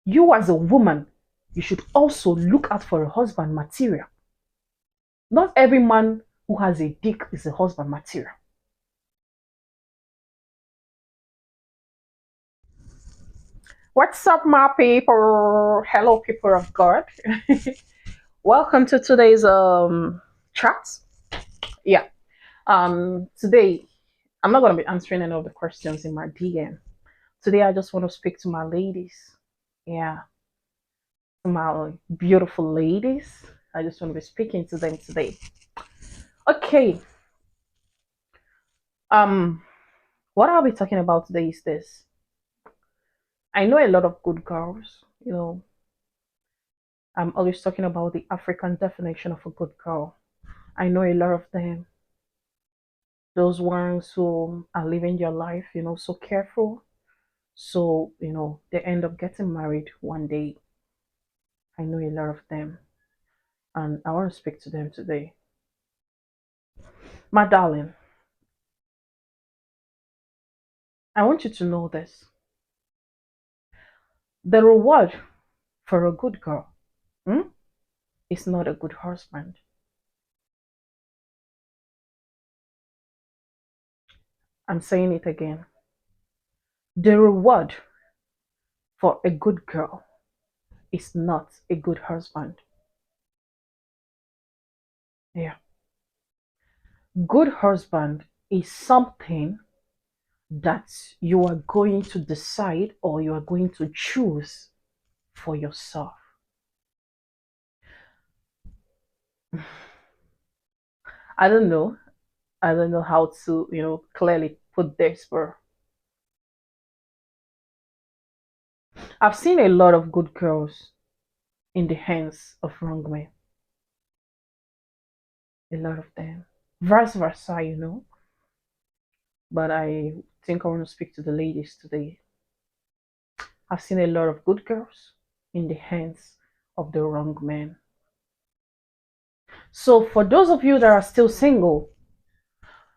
You as a woman, you should also look out for a husband material. Not every man who has a dick is a husband material. What's up, my people? Hello, people of God. Welcome to today's chat. Yeah. Today I'm not gonna be answering any of the questions in my DM. Today I just want to speak to my ladies. Yeah, to my beautiful ladies. I just want to be speaking to them today. Okay. Um, what I'll be talking about today is this. I know a lot of good girls. I'm always talking about the African definition of a good girl. I know a lot of them. Those ones who are living their life, so careful. So, they end up getting married one day. I know a lot of them. And I want to speak to them today. My darling, I want you to know this. The reward for a good girl is not a good husband. I'm saying it again. The reward for a good girl is not a good husband. Yeah. Good husband is something that you are going to decide or you are going to choose for yourself. I don't know. I don't know how to, clearly put this, but I've seen a lot of good girls in the hands of wrong men. A lot of them. Vice versa, But I think I want to speak to the ladies today. I've seen a lot of good girls in the hands of the wrong men. So for those of you that are still single,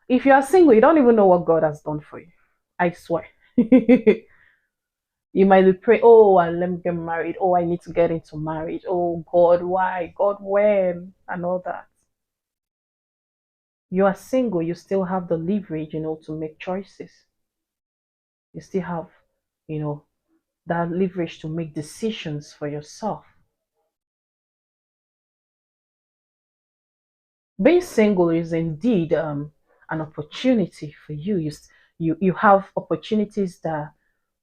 if you are single, you don't even know what God has done for you. I swear. You might be praying, oh, let me get married. Oh, I need to get into marriage. Oh, God, why? God, when? And all that. You are single, you still have the leverage, to make choices. You still have, you know, that leverage to make decisions for yourself. Being single is indeed an opportunity for you. You have opportunities that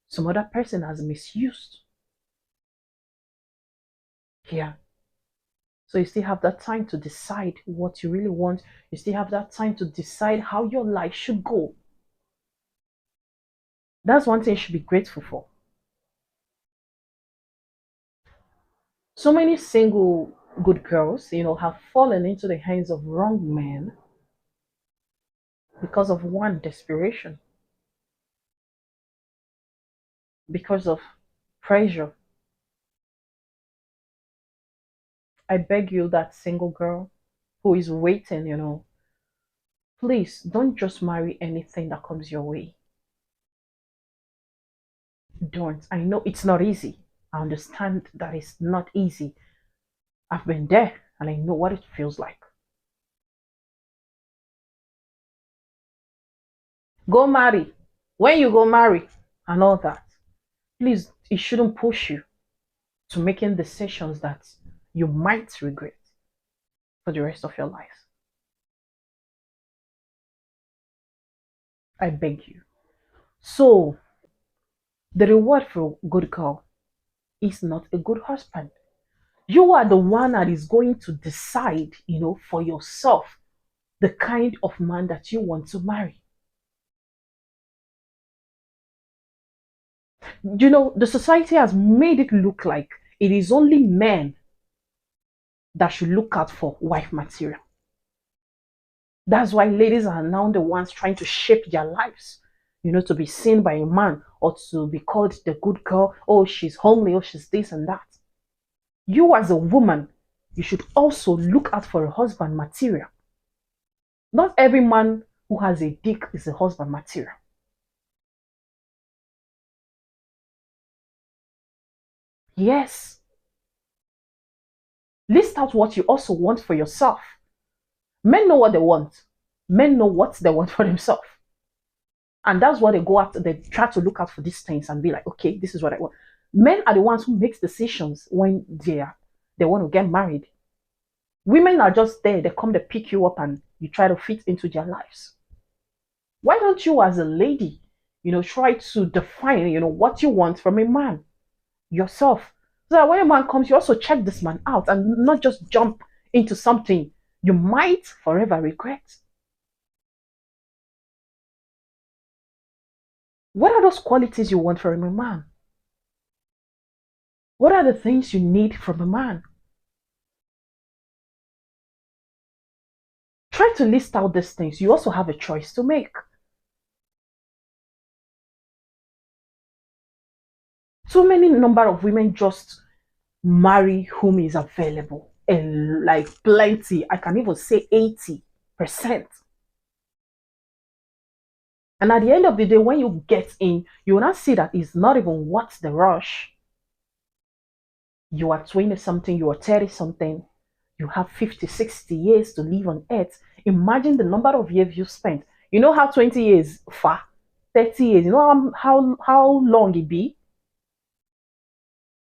some other person has misused. Yeah. So you still have that time to decide what you really want. You still have that time to decide how your life should go. That's one thing you should be grateful for. So many single good girls, have fallen into the hands of wrong men because of one desperation, because of pressure. I beg you, that single girl who is waiting, please don't just marry anything that comes your way. Don't. I know it's not easy. I understand that it's not easy. I've been there and I know what it feels like. Go marry. When you go marry and all that, please, it shouldn't push you to making decisions that you might regret for the rest of your life. I beg you. So, the reward for a good girl is not a good husband. You are the one that is going to decide, for yourself the kind of man that you want to marry. The society has made it look like it is only men that should look out for wife material. That's why ladies are now the ones trying to shape their lives, to be seen by a man or to be called the good girl. Oh, she's homely. Oh, she's this and that. You as a woman, you should also look out for a husband material. Not every man who has a dick is a husband material. Yes. List out what you also want for yourself. Men know what they want. Men know what they want for themselves. And that's what they go after. They try to look out for these things and be like, okay, this is what I want. Men are the ones who make decisions when they want to get married. Women are just there. They come to pick you up and you try to fit into their lives. Why don't you as a lady, try to define, what you want from a man yourself? So that when a man comes, you also check this man out and not just jump into something you might forever regret. What are those qualities you want from a man? What are the things you need from a man? Try to list out these things. You also have a choice to make. Too many number of women just marry whom is available, and like plenty. I can even say 80%. And at the end of the day, when you get in, you will not see that it's not even worth the rush. You are 20 something, you are 30 something, you have 50, 60 years to live on earth. Imagine the number of years you spent. You know how 20 years far, 30 years, you know how long it be?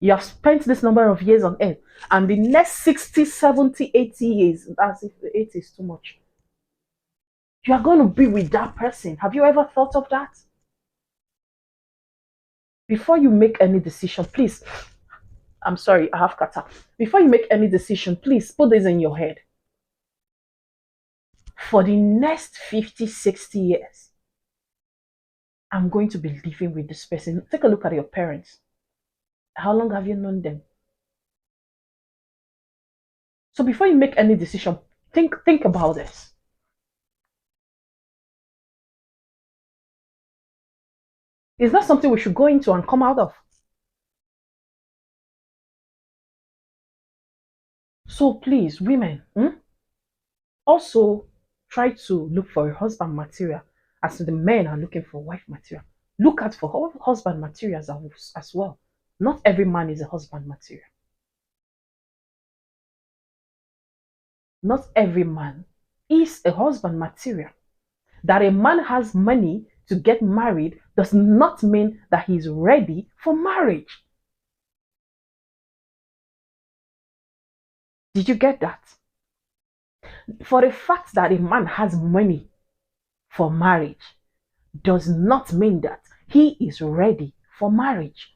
You have spent this number of years on earth, and the next 60, 70, 80 years, that's if 80 is too much, you are going to be with that person. Have you ever thought of that? Before you make any decision, please, I'm sorry, I have kata. Before you make any decision, please put this in your head. For the next 50, 60 years, I'm going to be living with this person. Take a look at your parents. How long have you known them? So before you make any decision, think about this. Is that something we should go into and come out of? So please, women, also try to look for a husband material as the men are looking for wife material. Look out for husband materials as well. Not every man is a husband material. Not every man is a husband material. That a man has money to get married does not mean that he's ready for marriage. Did you get that? For the fact that a man has money for marriage does not mean that he is ready for marriage.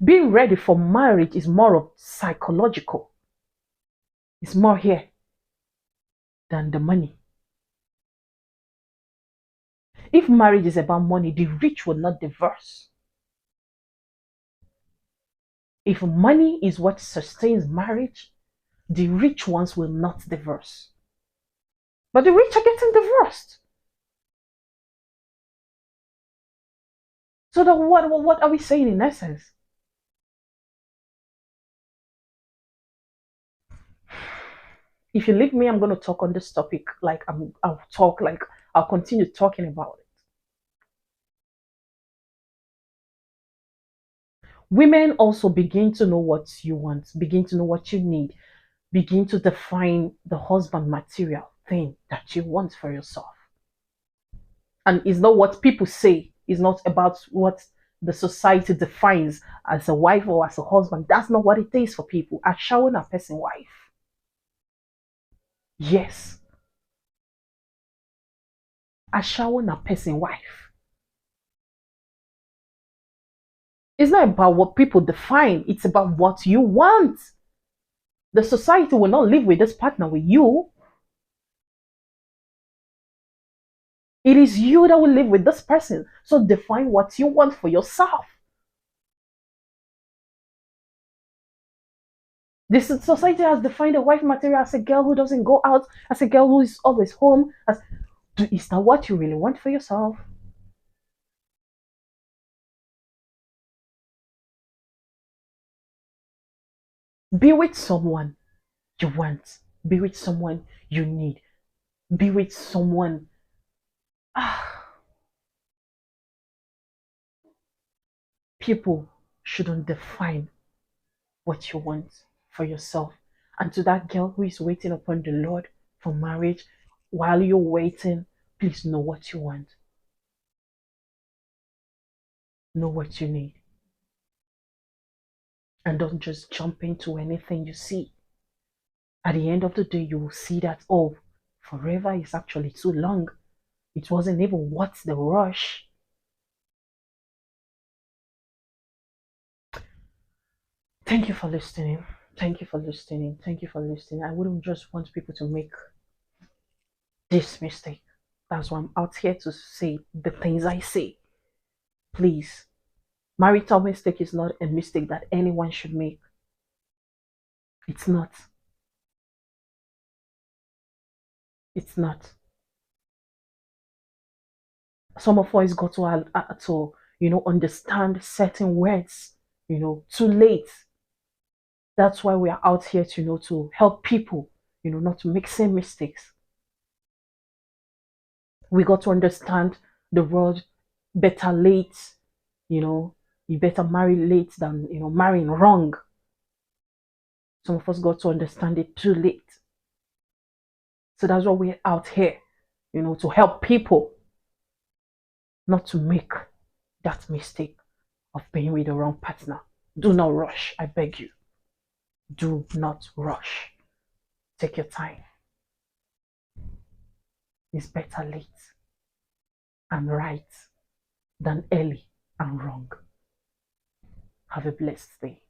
Being ready for marriage is more of psychological. It's more here than the money. If marriage is about money, the rich will not divorce. If money is what sustains marriage, the rich ones will not divorce. But the rich are getting divorced. So what are we saying in essence? If you leave me, I'm going to talk on this topic like I'll continue talking about it. Women also begin to know what you want, begin to know what you need, begin to define the husband material thing that you want for yourself. And it's not what people say, it's not about what the society defines as a wife or as a husband. That's not what it is for people. As showing a person wife. Yes. As showing a person wife. It's not about what people define, it's about what you want. The society will not live with this partner with you. It is you that will live with this person. So define what you want for yourself. This society has defined a wife material as a girl who doesn't go out, as a girl who is always home. Is that what you really want for yourself? Be with someone you want. Be with someone you need. Be with someone. people shouldn't define what you want for yourself. And to that girl who is waiting upon the Lord for marriage, while you're waiting, please know what you want. Know what you need. And don't just jump into anything you see. At the end of the day, you will see that, oh, forever is actually too long. It wasn't even worth the rush. Thank you for listening. Thank you for listening. Thank you for listening. I wouldn't just want people to make this mistake. That's why I'm out here to say the things I say. Please, marital mistake is not a mistake that anyone should make. It's not. It's not. Some of us got to understand certain words, too late. That's why we are out here to to help people, not to make same mistakes. We got to understand the word better late, you better marry late than marrying wrong. Some of us got to understand it too late. So that's why we're out here, to help people not to make that mistake of being with the wrong partner. Do not rush, I beg you. Do not rush. Take your time. It's better late and right than early and wrong. Have a blessed day.